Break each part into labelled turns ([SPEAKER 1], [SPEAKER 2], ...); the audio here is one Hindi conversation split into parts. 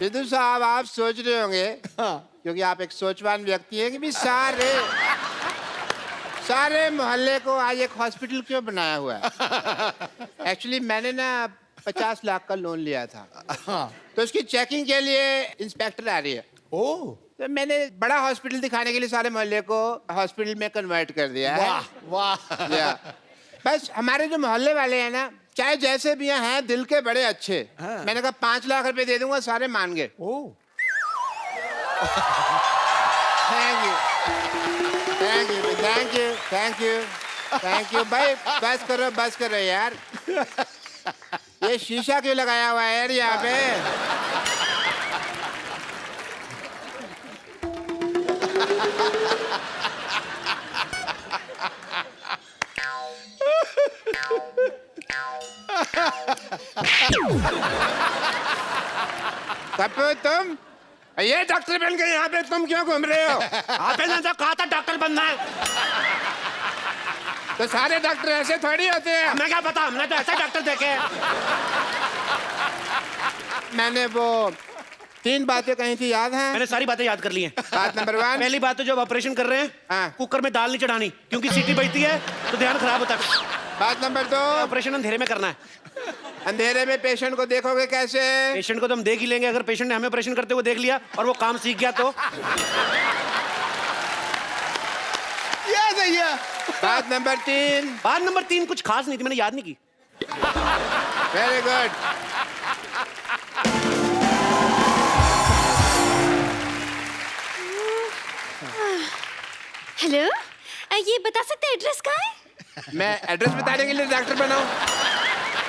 [SPEAKER 1] सिद्धू साहब आप सोच रहे होंगे
[SPEAKER 2] हाँ।
[SPEAKER 1] क्योंकि आप एक सोचवान व्यक्ति हैं कि भी सारे मोहल्ले को आज एक हॉस्पिटल क्यों बनाया हुआ है। एक्चुअली मैंने ना 50 लाख का लोन लिया था।
[SPEAKER 2] हाँ।
[SPEAKER 1] तो उसकी चेकिंग के लिए इंस्पेक्टर आ रही है।
[SPEAKER 2] ओह,
[SPEAKER 1] तो मैंने बड़ा हॉस्पिटल दिखाने के लिए सारे मोहल्ले को हॉस्पिटल में कन्वर्ट कर दिया है।
[SPEAKER 2] वाह वाह।
[SPEAKER 1] या, बस हमारे जो मोहल्ले वाले हैं ना, चाहे जैसे भी हैं, दिल के बड़े अच्छे।
[SPEAKER 2] हाँ।
[SPEAKER 1] मैंने कहा 5 लाख रुपए दे दूंगा, सारे मान गए।
[SPEAKER 2] Oh,
[SPEAKER 1] thank you thank you thank you thank you thank you भाई। बस करो यार। ये शीशा क्यों लगाया हुआ है यार यहाँ पे। कपूर तुम ये डॉक्टर बन के यहाँ पे तुम क्यों घूम रहे हो।
[SPEAKER 3] आपने तो कहा था डॉक्टर बनना है।
[SPEAKER 1] तो सारे डॉक्टर ऐसे थोड़ी होते हैं।
[SPEAKER 3] हमें क्या पता, हमने तो ऐसे डॉक्टर देखे हैं।
[SPEAKER 1] मैंने वो 3 बातें कही थी, याद है?
[SPEAKER 3] मैंने सारी बातें याद कर ली हैं।
[SPEAKER 1] बात नंबर 1,
[SPEAKER 3] पहली बात तो जब ऑपरेशन कर रहे हैं
[SPEAKER 1] हाँ।
[SPEAKER 3] कुकर में दाल नहीं चढ़ानी, क्योंकि सीटी बजती है तो ध्यान खराब होता है।
[SPEAKER 1] बात नंबर 2,
[SPEAKER 3] ऑपरेशन अंधेरे में करना है।
[SPEAKER 1] अंधेरे में पेशेंट को देखोगे कैसे?
[SPEAKER 3] पेशेंट को तो हम देख ही लेंगे, अगर पेशेंट ने हमें ऑपरेशन करते हुए देख लिया और वो काम सीख गया तो।
[SPEAKER 2] ये सही है।
[SPEAKER 1] बात नंबर 3,
[SPEAKER 3] बात नंबर 3 कुछ खास नहीं थी, मैंने याद नहीं की।
[SPEAKER 1] Very good.
[SPEAKER 4] हेलो, ये बता सकते हैं एड्रेस कहाँ है?
[SPEAKER 1] मैं एड्रेस बताने के लिए डॉक्टर बनाऊं?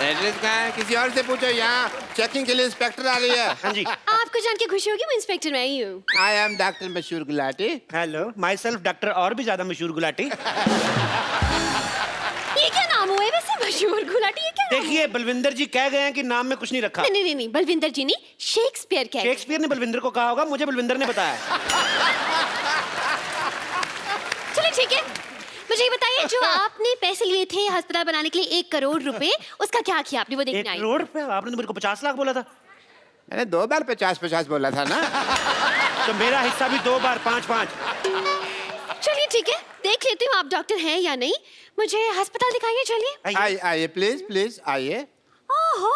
[SPEAKER 1] एड्रेस कहाँ है? किसी और से पूछो। यहाँ चेकिंग के लिए इंस्पेक्टर आ रही है।
[SPEAKER 3] हाँ जी।
[SPEAKER 4] आपको जान के खुशी होगी, मैं इंस्पेक्टर मैं ही हूँ।
[SPEAKER 1] आई एम डॉक्टर मशहूर Gulati.
[SPEAKER 3] Hello, my self doctor और भी ज्यादा मशहूर गुलाटी।
[SPEAKER 4] ये क्या नाम हुआ है वैसे, मशहूर गुलाटी? ये क्या नाम
[SPEAKER 3] देखिए, बलविंदर जी कह गए हैं कि नाम में कुछ नहीं रखा।
[SPEAKER 4] हुआ? नहीं, बलविंदर जी नहीं, शेक्सपियर कह गए।
[SPEAKER 3] शेक्सपियर ने बलविंदर को कहा होगा, मुझे बलविंदर ने बताया।
[SPEAKER 4] चलो ठीक है, मुझे ये बताइए, जो आपने पैसे लिए थे अस्पताल बनाने के लिए 1 करोड़ रुपए, उसका क्या किया आपने? वो
[SPEAKER 3] 1
[SPEAKER 4] देखने आई।
[SPEAKER 3] करोड़ रुपए? आपने तो मेरे को 50 लाख बोला था।
[SPEAKER 1] मैंने 2 बार 50-50 बोला था ना।
[SPEAKER 3] तो मेरा हिस्सा भी 2 बार 5-5।
[SPEAKER 4] चलिए ठीक है, देख लेती हूँ आप डॉक्टर हैं या नहीं। मुझे अस्पताल दिखाइए, चलिए।
[SPEAKER 1] आइए प्लीज आइए।
[SPEAKER 4] ओहो,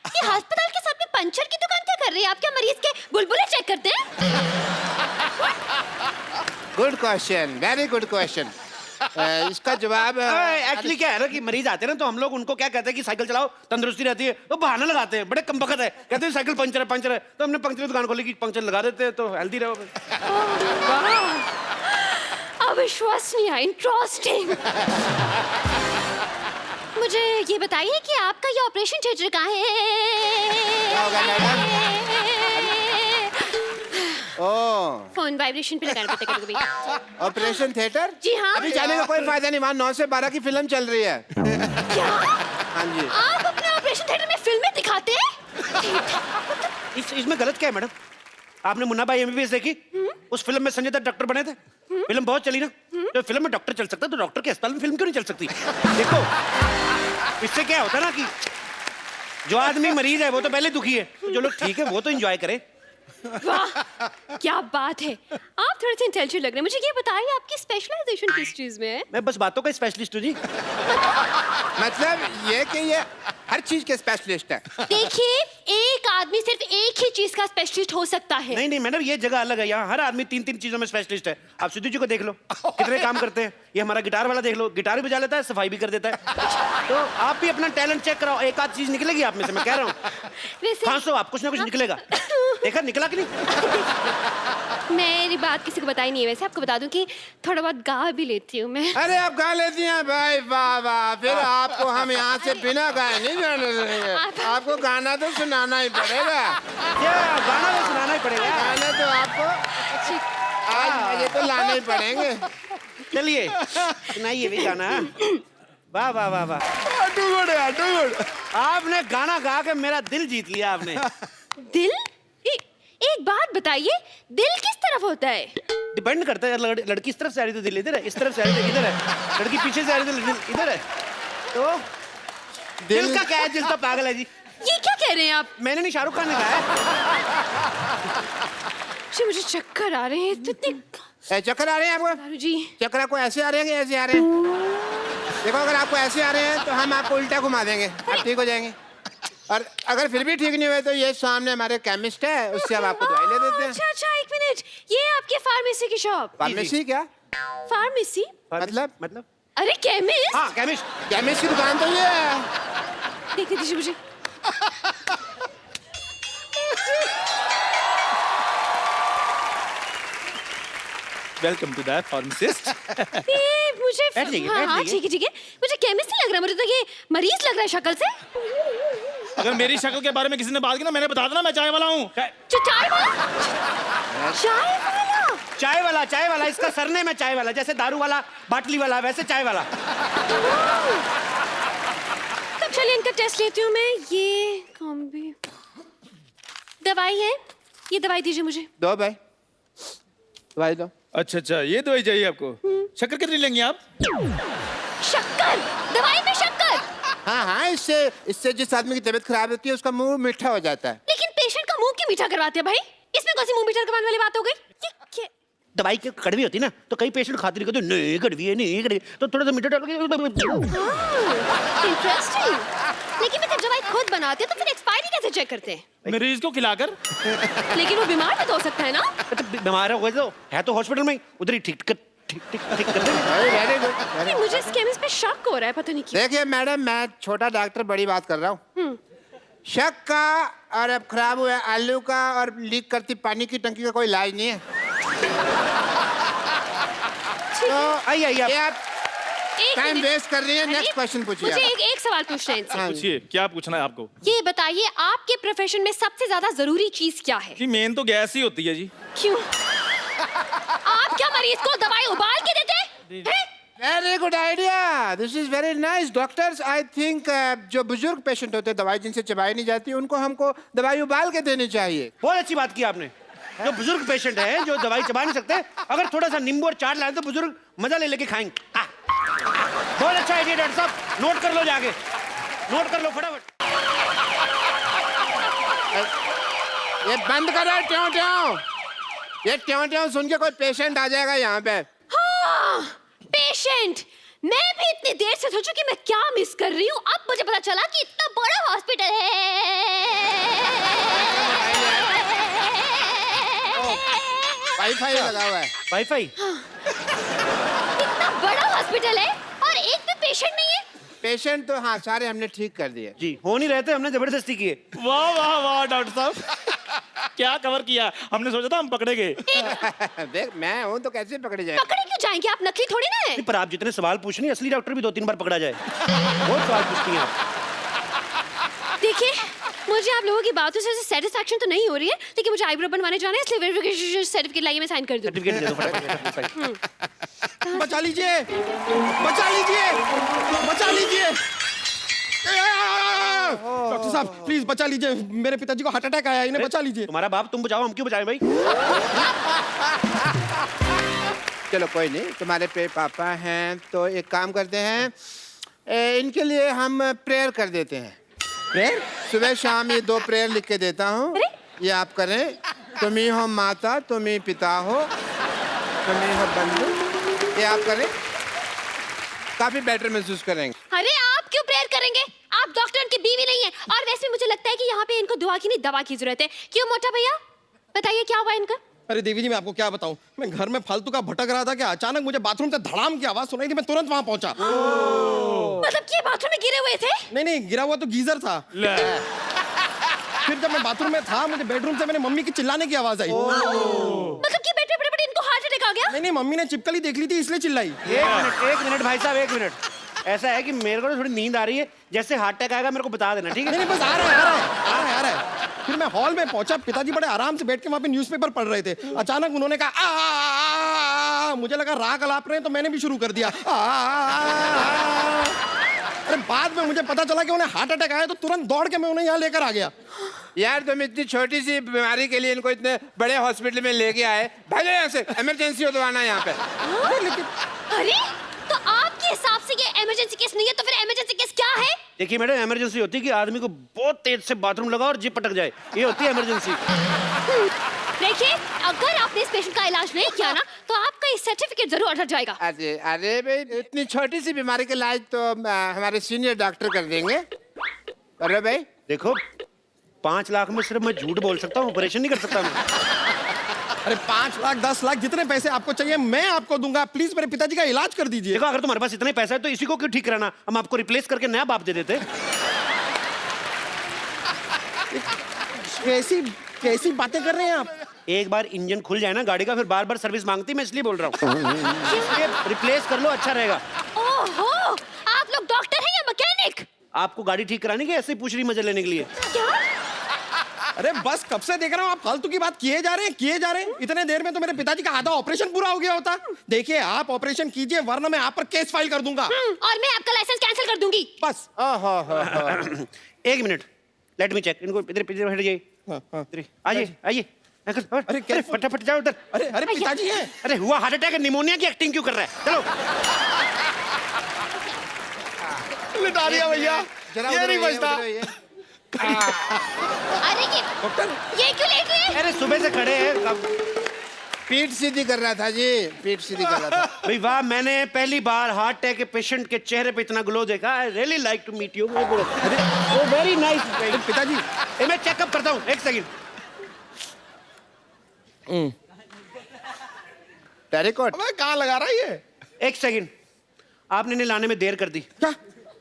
[SPEAKER 4] ये अस्पताल के सामने पंचर की दुकान क्या कर रही है? आप क्या मरीज के बुलबुले चेक करते हैं?
[SPEAKER 1] Good question, very good question. इसका जवाब
[SPEAKER 3] एक्चुअली क्या है ना कि मरीज आते हैं ना, तो हम लोग उनको क्या कहते हैं कि साइकिल चलाओ, तंदुरुस्ती रहती है। तो बहाना लगाते हैं, बड़े कमबख्त है, कहते हैं साइकिल पंचर है। तो हमने पंचर की दुकान खोली कि पंचर लगा देते हैं तो हेल्दी रहो।
[SPEAKER 4] अविश्वसनीय, इंटरेस्टिंग। मुझे ये बताइए कि आपका ये ऑपरेशन थिएटर कहाँ है?
[SPEAKER 1] क्या होगा मैडम? ओह,
[SPEAKER 4] फोन वाइब्रेशन पे लगाना पड़ता है कभी।
[SPEAKER 1] Operation theatre?
[SPEAKER 4] जी हाँ।
[SPEAKER 1] अभी जाने का कोई फायदा नहीं, वहाँ 9 से 12 की फिल्म चल रही है।
[SPEAKER 4] क्या?
[SPEAKER 1] हाँ जी।
[SPEAKER 4] आप अपने ऑपरेशन थिएटर में फिल्में दिखाते हैं?
[SPEAKER 3] इसमें गलत क्या है मैडम? आपने मुन्ना भाई एमबीबीएस देखी? उस फिल्म में संजय दत्त डॉक्टर बने थे। फिल्म बहुत चली ना। तो फिल्म में डॉक्टर चल सकता है, तो डॉक्टर के अस्पताल में फिल्म क्यों नहीं चल सकती? देखो, इससे क्या होता है ना कि जो आदमी मरीज है वो तो पहले दुखी है, तो जो लोग ठीक है वो तो एंजॉय करे।
[SPEAKER 4] वाह, क्या बात है। आप थोड़े से इंटेलिजेंट लग रहे हैं। मुझे ये बताइए, आपकी स्पेशलाइजेशन किस चीज में है?
[SPEAKER 3] मैं बस बातों का स्पेशलिस्ट हूँ जी।
[SPEAKER 1] मतलब ये कि ये हर चीज के स्पेशलिस्ट है।
[SPEAKER 4] देखिए, एक आदमी सिर्फ एक ही चीज का स्पेशलिस्ट हो सकता है।
[SPEAKER 3] नहीं नहीं मैडम, ये जगह अलग है। यहाँ हर आदमी 3-3 चीजों में स्पेशलिस्ट है। आप सिद्धू जी को देख लो, कितने काम करते हैं। ये हमारा गिटार वाला देख लो, गिटार भी बजा लेता है, सफाई भी कर देता है। तो आप भी अपना टैलेंट चेक कराओ, एक आध चीज निकलेगी आप में से, मैं कह रहा हूँ। खांसो आप, कुछ ना कुछ निकलेगा। देखा निकला कि नहीं?
[SPEAKER 4] मेरी बात किसी को बताई नहीं है। वैसे आपको बता दूं कि थोड़ा बहुत गा भी लेती हूँ मैं।
[SPEAKER 1] अरे आप गा लेती हैं भाई, वाह वाह। फिर आपको हम यहाँ से बिना गाए नहीं जाने देंगे। आपको गाना तो सुनाना ही पड़ेगा।
[SPEAKER 3] क्या गाना तो सुनाना ही पड़ेगा।
[SPEAKER 1] गाना तो आपको आज ये तो लाने ही पड़ेंगे।
[SPEAKER 3] चलिए सुनाइए भी गाना। वाह वाह वाह वाह, आपने गाना गा के मेरा दिल जीत लिया आपने।
[SPEAKER 4] दिल? एक बात बताइए, दिल किस तरफ होता है?
[SPEAKER 3] डिपेंड करता है। लड़की इस तरफ से आ रही तो दिल इधर है, इस तरफ से आ रही तो इधर है, लड़की पीछे से आ रही तो दिल इधर है। तो दिल का क्या है? दिल तो पागल है जी।
[SPEAKER 4] ये क्या कह रहे हैं आप?
[SPEAKER 3] मैंने नहीं, शाहरुख खान ने कहा है।
[SPEAKER 4] चक्कर आ रहे हैं तो इतने।
[SPEAKER 1] चक्कर आ रहे हैं आपको?
[SPEAKER 4] दारू जी।
[SPEAKER 1] चक्कर आपको ऐसे आ रहे हैं कि ऐसे आ रहे हैं? देखो, अगर आपको ऐसे आ रहे हैं तो हम आपको उल्टा घुमा देंगे, आप ठीक हो जाएंगे। और अगर फिर भी ठीक नहीं हुए तो ये सामने हमारे केमिस्ट है, उससे हम आपको दवाई ले देते हैं।
[SPEAKER 4] अच्छा अच्छा, एक मिनट, ये आपके फार्मेसी की शॉप?
[SPEAKER 1] फार्मेसी क्या?
[SPEAKER 4] फार्मेसी
[SPEAKER 1] मतलब?
[SPEAKER 4] अरे केमिस्ट।
[SPEAKER 3] हाँ केमिस्ट।
[SPEAKER 1] केमिस्ट की दुकान तो ये है।
[SPEAKER 4] देखने दीजिए मुझे।
[SPEAKER 2] Welcome to the pharmacist.
[SPEAKER 4] ये मुझे
[SPEAKER 3] बैठ जाइए,
[SPEAKER 4] हाँ
[SPEAKER 3] बैठ
[SPEAKER 4] हाँ,
[SPEAKER 3] जाइए।
[SPEAKER 4] ठीक है ठीक है, मुझे केमिस्ट नहीं लग रहा, मुझे तो ये मरीज लग रहा है शक्ल से।
[SPEAKER 2] अगर मेरी शक्ल के बारे में किसी ने बात की ना, मैंने बता देना मैं चाय वाला हूँ।
[SPEAKER 4] चाय वाला? चाय वाला?
[SPEAKER 3] चाय वाला इसका सरनेम है, चाय वाला। जैसे दारू वाला, बाटली वाला, वैसे चाय वाला।
[SPEAKER 4] तब चलिए इनका टेस्ट लेती हूँ मैं। ये कॉम्बी दवाई है, ये दवाई दीजिए मुझे।
[SPEAKER 1] दो भाई, दवाई दो।
[SPEAKER 2] अच्छा अच्छा, ये दवाई चाहिए आपको? शक्कर कितनी लेंगी आप?
[SPEAKER 4] शक्कर? दवाई में शक्कर?
[SPEAKER 1] हाँ हाँ, इससे जिस आदमी की तबीयत खराब होती है उसका मुंह मीठा हो जाता है।
[SPEAKER 4] लेकिन पेशेंट का मुंह क्यों मीठा करवाते हैं भाई? इसमें कौन सी मुंह मीठा करवाने वाली बात हो गई? ये
[SPEAKER 3] दवाई की कड़वी होती ना, तो कई पेशेंट खाते नहीं, कहते नहीं कड़वी है, नहीं कड़वी, तो थोड़ा सा मीठा डाल के।
[SPEAKER 4] इंटरेस्टिंग। लेकिन मैं जब दवाई खुद बनाते हैं तो फिर एक्सपायरी कैसे चेक करते हैं?
[SPEAKER 2] मरीज को खिलाकर।
[SPEAKER 4] लेकिन वो बीमार भी तो हो सकता है ना?
[SPEAKER 3] तो बीमार हो गए तो है तो हॉस्पिटल में उधर ही ठीक कर देंगे।
[SPEAKER 1] Very good.
[SPEAKER 4] नहीं, मुझे इस केमिस्ट पे शक हो रहा है, पता नहीं क्यों।
[SPEAKER 1] देखिए मैडम, मैं छोटा डॉक्टर बड़ी बात कर रहा हूँ। शक का और अब खराब हुआ आलू का और लीक करती पानी की टंकी का कोई इलाज नहीं है। तो
[SPEAKER 3] आइए
[SPEAKER 1] आप
[SPEAKER 4] एक
[SPEAKER 1] टाइम
[SPEAKER 4] मिनट।
[SPEAKER 1] वेस्ट कर रही है।
[SPEAKER 4] अरे,
[SPEAKER 1] नेक्स्ट क्वेश्चन पूछिए
[SPEAKER 4] मुझे
[SPEAKER 1] आप।
[SPEAKER 4] एक सवाल पूछना है इनसे।
[SPEAKER 1] हाँ जी।
[SPEAKER 2] पूछिए, क्या पूछना है आपको?
[SPEAKER 4] ये बताइए, आपके प्रोफेशन में सबसे ज्यादा जरूरी चीज क्या है?
[SPEAKER 2] जी मेन तो गैस ही होती है जी।
[SPEAKER 4] क्यों? आप क्या मरीज को दवाई उबाल के देते हैं?
[SPEAKER 1] Very good idea, this is very nice. Doctors, I think जो बुजुर्ग पेशेंट होते हैं, दवाई जिनसे चबाई नहीं जाती, उनको हमको दवाई उबाल के देनी चाहिए।
[SPEAKER 3] बहुत अच्छी बात की आपने। जो बुजुर्ग पेशेंट है, जो दवाई चबा नहीं सकते, अगर थोड़ा सा नींबू और चाट लाए तो बुजुर्ग मजा ले लेके खाएंगे। बहुत अच्छा आइडिया डॉक्टर साहब, नोट कर लो, जाके नोट कर लो फटाफट।
[SPEAKER 1] ये बंद करो ट्यों ट्यों। ये ट्यों ट्यों सुन के कोई पेशेंट आ जाएगा यहाँ पे।
[SPEAKER 4] हाँ, पेशेंट। मैं भी इतनी देर से सोचूं कि मैं क्या मिस कर रही हूँ। अब मुझे पता चला कि इतना बड़ा हॉस्पिटल है।
[SPEAKER 1] वाईफाई लगा हुआ है।
[SPEAKER 3] वाईफाई?
[SPEAKER 4] इतना बड़ा हॉस्पिटल है और एक भी पेशेंट नहीं है।
[SPEAKER 1] पेशेंट तो हाँ सारे हमने ठीक कर दिए।
[SPEAKER 3] जी हो नहीं रहे थे, हमने जबरदस्ती किए।
[SPEAKER 2] वाह वाह वाह डॉक्टर साहब, क्या कवर किया। हमने सोचा था हम पकड़े गए।
[SPEAKER 1] देख, मैं हूँ तो कैसे पकड़े जाए।
[SPEAKER 4] पकड़े क्यों जाएंगे, आप नकली थोड़ी ना है।
[SPEAKER 3] पर आप जितने सवाल पूछ रही हैं, असली डॉक्टर भी 2-3 बार पकड़ा जाए। बहुत सवाल पूछती हैं आप।
[SPEAKER 4] देखिए, मुझे आप लोगों की बातों से सेटिस्फैक्शन तो नहीं हो रही है, लेकिन मुझे आईब्रो बनवाने जाना है, इसलिए वेरिफिकेशन सर्टिफिकेट लाइए, मैं साइन कर दूं।
[SPEAKER 3] सर्टिफिकेट दे दो फटाफट।
[SPEAKER 2] बचा लीजिए, बचा लीजिए, बचा लीजिए। डॉक्टर साहब प्लीज बचा लीजिए, मेरे पिताजी को हार्ट अटैक आया, इन्हें बचा लीजिए।
[SPEAKER 3] तुम्हारा बाप, तुम बचाओ, हम क्यों बचाएं भाई?
[SPEAKER 1] चलो कोई नहीं, तुम्हारे पे पापा हैं तो एक काम करते हैं, इनके लिए हम प्रेयर कर देते हैं। प्रेयर? सुबह शाम ये 2 प्रेयर लिख के देता हूँ, ये आप करें। तुम ही हो माता, तुम ही पिता हो, तुम ही हो बंधु, ये आप करें, काफी बेटर महसूस करेंगे।
[SPEAKER 4] अरे आप क्यों प्रेयर करेंगे? आप डॉक्टर की बीवी नहीं है। और वैसे मुझे लगता है कि यहाँ पे इनको दुआ की नहीं, दवा की जरूरत है। क्यों मोटा भैया, बताइए क्या हुआ इनका?
[SPEAKER 5] अरे देवी जी, मैं आपको क्या बताऊं, मैं घर में फालतू का भटक रहा था कि अचानक मुझे बाथरूम से धड़ाम की आवाज सुनाई थी, मैं तुरंत वहां पहुंचा।
[SPEAKER 4] मतलब कि बाथरूम में गिरे हुए थे?
[SPEAKER 5] नहीं, गिरा हुआ तो गीजर था। फिर जब मैं बाथरूम में था, मुझे बेडरूम से मेरी मम्मी की चिल्लाने की आवाज आई।
[SPEAKER 4] मतलब कि बैठे बड़े इनको हार्ट अटैक आ गया?
[SPEAKER 5] नहीं, मम्मी ने चिपकली देख ली थी इसलिए चिल्लाई।
[SPEAKER 3] एक मिनट भाई साहब, 1 मिनट। ऐसा है कि मेरे को थोड़ी नींद आ रही है, जैसे हार्ट अटैक आएगा मेरे को बता देना, ठीक है?
[SPEAKER 5] नहीं, बस आ रहा है। फिर मैं हॉल में पहुंचा, पिताजी बड़े आराम से बैठ के वहां पे न्यूज़पेपर पढ़ रहे थे। अचानक उन्होंने कहा मुझे लगा राग अलाप रहे हैं, तो मैंने भी शुरू कर दिया। अरे बाद में मुझे पता चला कि उन्हें हार्ट अटैक आया, तो तुरंत दौड़ के मैं उन्हें यहाँ लेकर आ गया।
[SPEAKER 1] यार तुम इतनी छोटी सी बीमारी के लिए इनको इतने बड़े हॉस्पिटल में लेके आए, भागो यहाँ से, इमरजेंसी हो तो आना यहाँ पे।
[SPEAKER 4] अरे तो आपके हिसाब से ये इमरजेंसी केस नहीं है, तो फिर इमरजेंसी केस क्या है?
[SPEAKER 3] देखिए मैडम, इमरजेंसी होती है कि आदमी को बहुत तेज से बाथरूम लगा और जिप पटक जाए, ये होती है इमरजेंसी।
[SPEAKER 4] देखिए, अगर आपने इस पेशेंट का इलाज नहीं किया ना, तो आपका ये सर्टिफिकेट जरूर अटक जाएगा।
[SPEAKER 1] अरे अरे भाई, इतनी छोटी सी बीमारी का इलाज तो हमारे सीनियर डॉक्टर कर देंगे। अरे भाई,
[SPEAKER 3] देखो 5 लाख में सिर्फ मैं झूठ बोल सकता हूँ, ऑपरेशन नहीं कर सकता मैं।
[SPEAKER 5] अरे 5 लाख 10 लाख जितने पैसे आपको चाहिए मैं आपको दूंगा, प्लीज मेरे पिताजी का इलाज कर दीजिए।
[SPEAKER 3] देखो अगर तुम्हारे पास इतने पैसा है तो इसी को क्यों ठीक कराना, हम आपको रिप्लेस करके नया बाप दे देते।
[SPEAKER 5] कैसी कैसी बातें कर रहे हैं आप?
[SPEAKER 3] एक बार इंजन खुल जाए ना गाड़ी का, फिर बार बार सर्विस मांगती, मैं इसलिए बोल रहा हूँ। रिप्लेस कर लो, अच्छा रहेगा।
[SPEAKER 4] ओहो, आप लोग डॉक्टर हैं या मैकेनिक?
[SPEAKER 3] आपको गाड़ी ठीक करानी कि ऐसे ही पूछ रही मजे लेने के लिए?
[SPEAKER 4] क्या?
[SPEAKER 5] अरे बस कब से देख रहा हूँ आप फालतू की बात किए जा रहे हैं। इतने देर में तो मेरे पिताजी का आधा ऑपरेशन पूरा हो गया होता। देखिए आप ऑपरेशन कीजिए वरना मैं आप पर केस फाइल कर दूंगा।
[SPEAKER 4] और मैं आपका लाइसेंस कैंसिल कर दूंगी।
[SPEAKER 5] बस।
[SPEAKER 1] ओहो,
[SPEAKER 3] 1 मिनट, लेट मी चेक। इनको इधर इधर हट जाइए, आइए आइए।
[SPEAKER 5] अरे
[SPEAKER 3] अरे फटाफट जाओ उधर।
[SPEAKER 5] अरे अरे पिताजी हैं।
[SPEAKER 3] अरे हुआ हार्ट अटैक, निमोनिया की एक्टिंग क्यों कर रहा है? चलो
[SPEAKER 5] लिटा दिया भैया,
[SPEAKER 1] जरा
[SPEAKER 5] ये
[SPEAKER 1] उधर
[SPEAKER 5] नहीं
[SPEAKER 1] आइए,
[SPEAKER 5] बचता।
[SPEAKER 1] उधर आइए।
[SPEAKER 4] अरे
[SPEAKER 5] डॉक्टर
[SPEAKER 4] ये क्यों लेट रहे हैं?
[SPEAKER 3] अरे सुबह से खड़े हैं।
[SPEAKER 1] पीठ सीधी कर रहा था जी, पीठ सीधी कर रहा था।
[SPEAKER 3] भाई वाह, मैंने पहली बार हार्ट अटैक के पेशेंट के चेहरे पे इतना ग्लो देखा। I really like to meet you. वो वेरी नाइस।
[SPEAKER 5] पिताजी
[SPEAKER 3] मैं चेकअप करता हूँ, 1 सेकंड।
[SPEAKER 1] टेरिकॉट।
[SPEAKER 5] अबे कहाँ लगा रहा है ये?
[SPEAKER 3] 1 सेकंड, आपने इन्हें लाने में देर कर दी।
[SPEAKER 5] क्या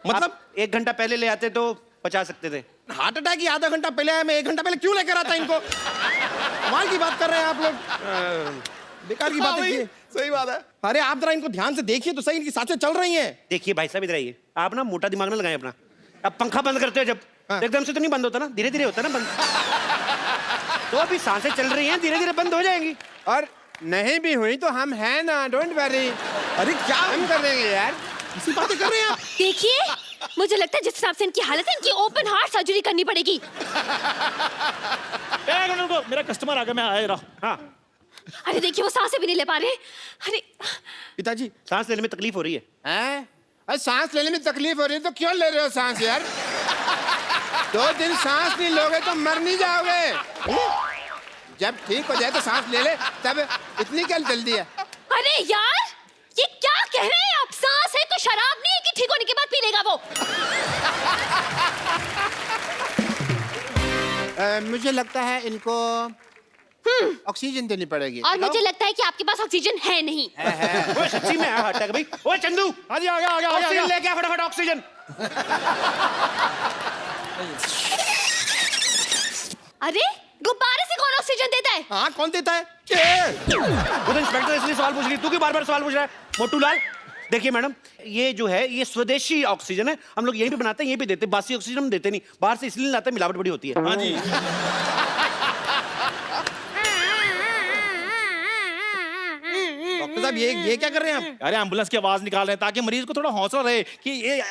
[SPEAKER 5] मतलब?
[SPEAKER 3] 1 घंटा पहले ले आते तो बचा सकते थे।
[SPEAKER 5] हार्ट अटैक ही आधा घंटा पहले आया, मैं 1 घंटा पहले क्यों लेकर आता इनको? कमाल की बात कर रहे हैं आप लोग, बेकार की बात है। सही बात है। अरे आप जरा इनको ध्यान से देखिए तो सही, इनकी सांसें चल रही हैं।
[SPEAKER 3] देखिए भाई साहब, इधर आइए। आप ना मोटा दिमाग ना लगाएं अपना। अब पंखा बंद करते हो जब,
[SPEAKER 5] हाँ।
[SPEAKER 3] एकदम से तो नहीं बंद होता ना, धीरे धीरे होता ना बंद। तो अभी सांसें चल रही हैं, धीरे धीरे बंद हो जाएंगी।
[SPEAKER 1] और नहीं भी हुई तो हम हैं ना, डोंट वरी।
[SPEAKER 5] अरे क्या
[SPEAKER 1] हम कर देंगे यार।
[SPEAKER 5] ऐसी बातें कर रहे हैं आप?
[SPEAKER 4] देखिए, मुझे लगता है जिस हिसाब से इनकी हालत है, इनकी ओपन हार्ट सर्जरी करनी पड़ेगी।
[SPEAKER 2] एक मिनट रुको, मेरा कस्टमर आ गया, मैं आ रहा हूँ।
[SPEAKER 3] हाँ,
[SPEAKER 4] अरे देखिए, वो सांसें भी नहीं ले पा रहे। अरे
[SPEAKER 5] पिताजी
[SPEAKER 3] सांस लेने में तकलीफ हो रही है।
[SPEAKER 1] हैं? अरे सांस लेने में तकलीफ हो रही है तो क्यों ले रहे हो सांस यार? 2 दिन सांस नहीं लोगे तो मर नहीं जाओगे। जब ठीक हो जाए तो सांस ले ले, तब इतनी क्या जल्दी है?
[SPEAKER 4] अरे यार, ये क्या कह रहे हैं आप? सांस है तो शराब नहीं है कि ठीक होने के बाद पी लेगा वो।
[SPEAKER 1] मुझे लगता है इनको ऑक्सीजन देनी पड़ेगी।
[SPEAKER 4] और मुझे लगता है कि आपके पास ऑक्सीजन है नहीं।
[SPEAKER 3] ओए सच्ची में हार्ट अटैक भाई। ओए चंदू,
[SPEAKER 5] हाँ जी, आ गया आ गया आ गया, आ
[SPEAKER 3] ऑक्सीजन
[SPEAKER 5] गया।
[SPEAKER 3] लेके आ फटाफट, ऑक्सीजन।
[SPEAKER 4] अरे गुब्बारे से कौन ऑक्सीजन देता है?
[SPEAKER 5] हाँ कौन देता है?
[SPEAKER 3] वो तो इंस्पेक्टर इसलिए सवाल पूछ रही, तू क्यों बार-बार सवाल पूछ रहा है? मोटू लाल, देखिए मैडम, ये जो है ये स्वदेशी ऑक्सीजन है, हम लोग यहीं पे बनाते हैं, यहीं पे देते हैं। बासी ऑक्सीजन हम देते नहीं, बाहर से इसलिए लाते हैं, मिलावट बड़ी होती है।
[SPEAKER 2] हाँ जी।
[SPEAKER 5] डॉक्टर साहब ये क्या कर रहे हैं आप?
[SPEAKER 2] अरे एम्बुलेंस की आवाज निकाल रहे हैं ताकि मरीज को थोड़ा हौसला रहे कि ये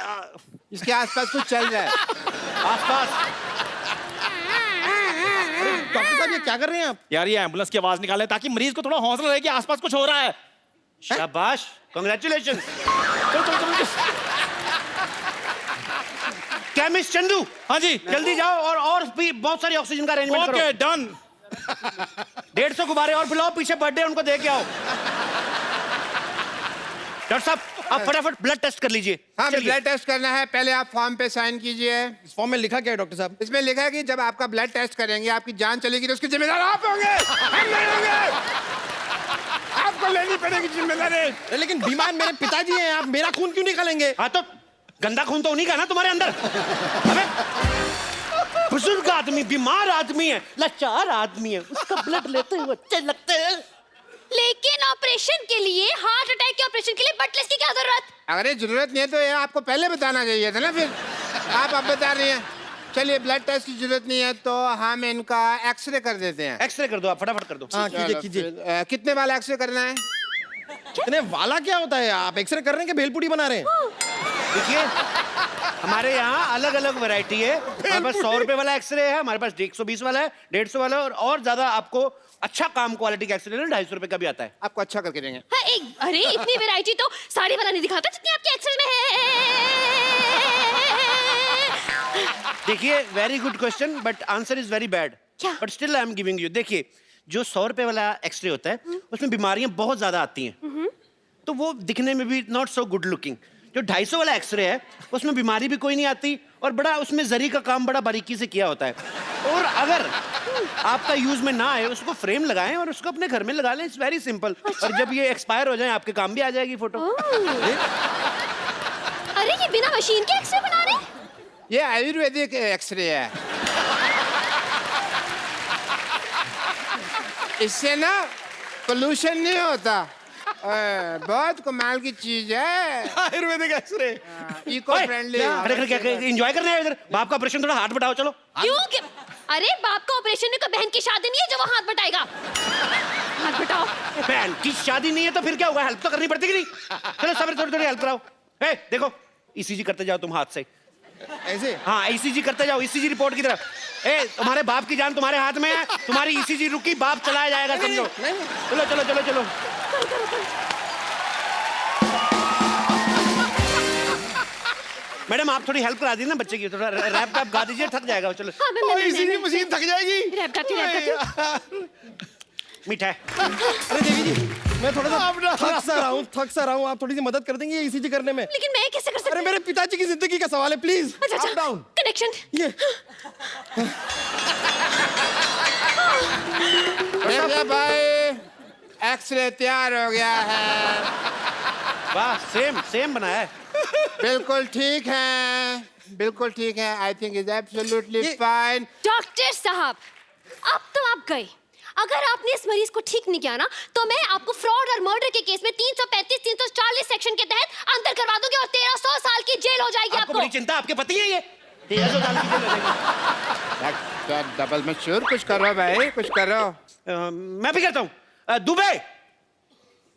[SPEAKER 1] इसके आसपास कुछ चल रहा है।
[SPEAKER 3] आसपास
[SPEAKER 5] डॉक्टर साहब ये क्या कर रहे हैं आप?
[SPEAKER 2] यार ये एम्बुलेंस की आवाज निकाल रहे हैं ताकि मरीज को थोड़ा हौसला रहे कि आसपास कुछ हो रहा है।
[SPEAKER 3] शाबाश, कांग्रेचुलेशन।
[SPEAKER 2] चलो चलो चलो।
[SPEAKER 3] केमिस्ट चंदू,
[SPEAKER 2] हाँ जी,
[SPEAKER 3] जल्दी जाओ और भी बहुत सारी ऑक्सीजन का अरेंजमेंट करो।
[SPEAKER 2] Okay done.
[SPEAKER 3] 150 गुब्बारे और बुलाओ, पीछे बर्थडे उनको दे के आओ। डॉक्टर साहब, आप फटाफट ब्लड टेस्ट कर लीजिए।
[SPEAKER 1] हाँ,
[SPEAKER 3] चलिए।
[SPEAKER 1] ब्लड टेस्ट करना है। पहले आप फॉर्म पे साइन कीजिए।
[SPEAKER 5] इस फॉर्म में लिखा क्या है डॉक्टर साहब?
[SPEAKER 1] इसमें लिखा है कि जब आपका ब्लड टेस्ट करेंगे, आपकी जान चलेगी तो उसकी जिम्मेदार आप होंगे, हम नहीं होंगे। आपको लेनी पड़ेगी जिम्मेदारी।
[SPEAKER 5] अरे लेकिन बीमार मेरे पिताजी हैं, आप मेरा खून क्यों निकालेंगे?
[SPEAKER 3] हाँ तो गंदा खून तो उन्हीं का ना तुम्हारे अंदर। अबे बुजुर्ग आदमी, बीमार आदमी है, लाचार आदमी है, उसका ब्लड लेते हुए अच्छे लगते हैं।
[SPEAKER 4] लेकिन ऑपरेशन के लिए, हार्ट अटैक के ऑपरेशन के लिए ब्लड टेस्ट की क्या जरूरत?
[SPEAKER 1] अगर ये जरूरत नहीं है तो ये आपको पहले बताना चाहिए था ना। फिर आप अब बता रही हैं। चलिए, ब्लड टेस्ट की जरूरत नहीं है तो हम इनका एक्सरे कर देते हैं।
[SPEAKER 3] एक्सरे कर दो, आप फटाफट कर दो।
[SPEAKER 5] हाँ कीजिए
[SPEAKER 1] चलो,
[SPEAKER 5] कीजिए।
[SPEAKER 1] फिर, कितने वाला एक्सरे करना है?
[SPEAKER 5] इतने वाला क्या होता है? आप एक्सरे कर रहे हैं कि भेलपूरी बना रहे हैं?
[SPEAKER 3] देखिए, हमारे यहाँ अलग अलग वैरायटी है। हमारे पास 100 रुपए वाला एक्सरे है, हमारे पास 120 वाला है, 150 वाला है, और ज्यादा आपको अच्छा काम क्वालिटी का एक्सरे 250 रुपए का भी आता है।
[SPEAKER 1] आपको अच्छा करके देंगे।
[SPEAKER 4] हाँ, अरे इतनी वैरायटी तो साड़ी वाला नहीं दिखाता जितनी आपके एक्सरे में है।
[SPEAKER 3] देखिए, very good question but answer is very bad.
[SPEAKER 4] क्या?
[SPEAKER 3] But still I am giving you. देखिए, जो 100 रुपए वाला एक्सरे होता है उसमें बीमारियां बहुत ज्यादा आती हैं, तो वो दिखने में भी नॉट सो गुड लुकिंग। जो 250 वाला एक्सरे है उसमें बीमारी भी कोई नहीं आती और बड़ा उसमें जरी का काम बड़ा बारीकी से किया होता है। और अगर आपका यूज में ना आए उसको फ्रेम लगाएं और उसको अपने घर में लगा लें। It's very simple. और जब ये एक्सपायर हो जाए आपके काम भी आ जाएगी फोटो।
[SPEAKER 4] अरे ये बिना मशीन के एक्सरे बना रहे हैं?
[SPEAKER 1] ये आयुर्वेदिक एक्सरे है। इससे ना पोल्यूशन नहीं होता। बहुत कमाल की चीज है
[SPEAKER 5] आयुर्वेदिक एक्सरे।
[SPEAKER 1] Eco friendly.
[SPEAKER 3] अरे क्या एंजॉय करने आए इधर? बाप का ऑपरेशन, थोड़ा हाथ बढ़ाओ चलो।
[SPEAKER 4] क्यों कि... अरे बाप का ऑपरेशन नहीं, तो बहन की शादी नहीं है जो वो हाथ बटाएगा। हाथ बटाओ।
[SPEAKER 3] बहन की शादी नहीं है तो फिर क्या हुआ? हेल्प तो करनी पड़ती कि नहीं? चलो सब थोड़ी थोड़ी हेल्प कराओ। ए देखो ईसीजी करते जाओ तुम हाथ से।
[SPEAKER 5] ऐसे?
[SPEAKER 3] हाँ ईसीजी करते जाओ, ईसीजी रिपोर्ट की तरफ। ए तुम्हारे बाप की जान तुम्हारे हाथ में है, तुम्हारी ईसीजी रुकी, बाप चलाया जाएगा समझो। चलो चलो चलो चलो। मैडम आप थोड़ी हेल्प करा दी ना बच्चे की, थोड़ा रैप गा दीजिए, थक जाएगा वो। चलो
[SPEAKER 4] हाँ,
[SPEAKER 5] इसीलिए मशीन थक जाएगी।
[SPEAKER 4] रैप करती हूँ।
[SPEAKER 3] मीठा है।
[SPEAKER 5] अरे देवी जी मैं थोड़ा सा थक सा रहा हूँ, आप थोड़ी सी मदद कर देंगे ईसीजी करने में?
[SPEAKER 4] लेकिन मैं कैसे कर सकती
[SPEAKER 5] अरे मेरे पिताजी की जिंदगी का सवाल है, प्लीज।
[SPEAKER 4] अच्छा अच्छा, कनेक्शन।
[SPEAKER 5] ये
[SPEAKER 1] देखिए भाई एक्सरे तैयार हो गया है।
[SPEAKER 3] वाह सेम सेम बनाया है।
[SPEAKER 1] बिल्कुल ठीक है, बिल्कुल ठीक है। I think is absolutely fine.
[SPEAKER 4] Doctor साहब अब तो आप गए। अगर आपने इस मरीज को ठीक नहीं किया ना तो मैं आपको फ्रॉड और मर्डर के केस में 335 340 सेक्शन के तहत अंदर करवा दूंगी और 1300 साल की जेल हो जाएगी
[SPEAKER 3] आपको बड़ी चिंता, आपके पति है ये 1300 साल की जेल हो जाएगी।
[SPEAKER 1] डबल मशहूर, कुछ करो भाई, कुछ करो।
[SPEAKER 3] मैं भी कहता हूँ दुबे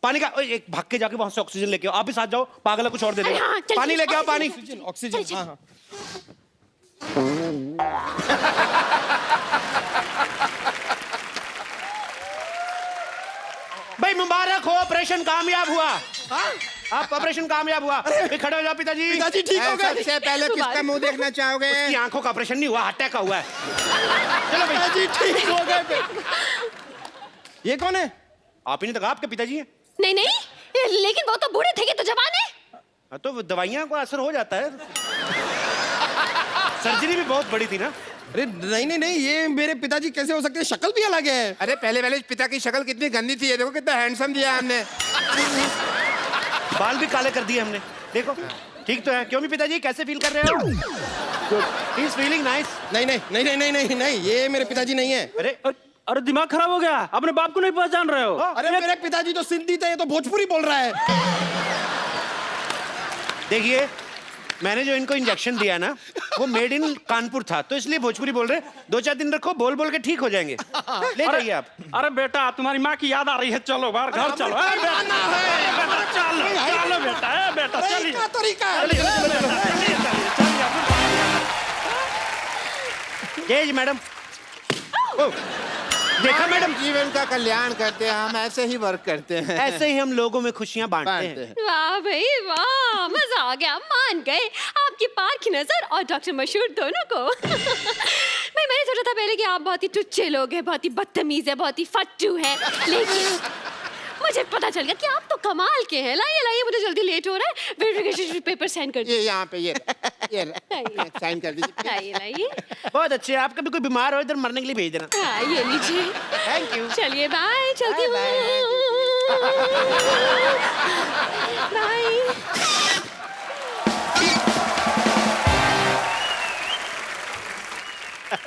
[SPEAKER 3] पानी का एक भाग के जाके वहां से ऑक्सीजन लेके आओ। आप भी साथ जाओ, पागल है कुछ और दे देगा।
[SPEAKER 4] हाँ, चल,
[SPEAKER 3] पानी लेके आओ, पानी।
[SPEAKER 5] ऑक्सीजन। हाँ हाँ
[SPEAKER 3] भाई मुबारक हो, ऑपरेशन कामयाब हुआ। आप ऑपरेशन कामयाब हुआ। खड़े हो जाओ पिताजी।
[SPEAKER 5] पिताजी ठीक हो गए।
[SPEAKER 1] सबसे पहले किसका मुंह देखना चाहोगे?
[SPEAKER 3] उसकी आंखों का ऑपरेशन नहीं हुआ, अटैक का हुआ है।
[SPEAKER 5] चलो पिताजी ठीक हो गए। ये कौन है?
[SPEAKER 3] आप ही ने तो कहा आपके पिताजी हैं।
[SPEAKER 4] नहीं नहीं, लेकिन वो तो बूढ़े थे कि तो जवान है।
[SPEAKER 3] हाँ, तो दवाइयां को असर हो जाता है। सर्जरी भी बहुत बड़ी थी ना।
[SPEAKER 5] अरे नहीं नहीं नहीं, ये मेरे पिताजी कैसे हो सकते हैं? शक्ल भी अलग है।
[SPEAKER 1] अरे पहले पिता की शक्ल कितनी गंदी थी, ये देखो कितना हैंडसम दिया हमने।
[SPEAKER 3] बाल भी काले कर दिए हमने, देखो। ठीक तो है, क्यों भी पिताजी कैसे फील कर रहे हो? He is feeling nice.
[SPEAKER 5] नहीं नहीं नहीं नहीं नहीं नहीं नहीं, ये मेरे पिताजी नहीं है।
[SPEAKER 3] अरे
[SPEAKER 2] अरे दिमाग खराब हो गया, अपने बाप को नहीं पहचान रहे हो?
[SPEAKER 5] अरे मेरे पिताजी तो सिंधी थे, ये तो भोजपुरी बोल रहा है।
[SPEAKER 3] देखिए मैंने जो इनको इंजेक्शन दिया ना वो मेड इन कानपुर था, तो इसलिए भोजपुरी बोल रहे। 2-4 दिन रखो, बोल बोल के ठीक हो जाएंगे। ले जाइए आप।
[SPEAKER 2] अरे बेटा तुम्हारी माँ की याद आ रही है, चलो बाहर घर चलो। ए बेटा, बेटा चलो चलो बेटा, ए बेटा चलिए
[SPEAKER 5] क्या तरीका है?
[SPEAKER 3] जी मैडम। देखा मैडम,
[SPEAKER 1] जीवन का कल्याण करते हैं हम, ऐसे ही वर्क करते हैं।
[SPEAKER 3] ऐसे ही हम लोगों में खुशियां बांटते हैं।
[SPEAKER 4] वाह भाई वाह, मजा आ गया, मान गए आपकी पारखी नजर और डॉक्टर मशहूर दोनों को। मैंने सोचा था पहले कि आप बहुत ही टुच्चे लोग हैं, बहुत ही बदतमीज है, बहुत ही फट्टू है, लेकिन मुझे पता चल गया कि आप तो कमाल के हैं। लाइए लाइए, मुझे जल्दी लेट हो रहा है, वेरिफिकेशन पेपर साइन कर
[SPEAKER 1] ये यहाँ पे ये साइन कर दीजिए।
[SPEAKER 4] लाइए लाइए।
[SPEAKER 3] बहुत अच्छे। आप कभी कोई बीमार हो इधर मरने के लिए भेज देना।
[SPEAKER 4] हाँ ये लीजिए।
[SPEAKER 3] Thank you.
[SPEAKER 4] चलिए बाय, चलती हूँ। बाय।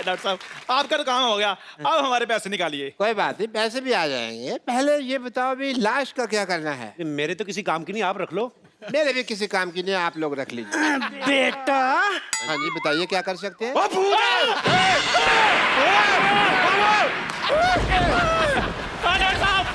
[SPEAKER 2] डॉक्टर साहब आपका तो काम हो गया, अब हमारे पैसे निकालिए।
[SPEAKER 1] कोई बात नहीं, पैसे भी आ जाएंगे। पहले ये बताओ भी लाश का क्या करना है?
[SPEAKER 3] मेरे तो किसी काम की नहीं, आप रख लो।
[SPEAKER 1] मेरे भी किसी काम की नहीं, आप लोग रख लीजिए।
[SPEAKER 3] बेटा
[SPEAKER 1] हाँ जी बताइए क्या कर सकते हैं?
[SPEAKER 2] डॉक्टर साहब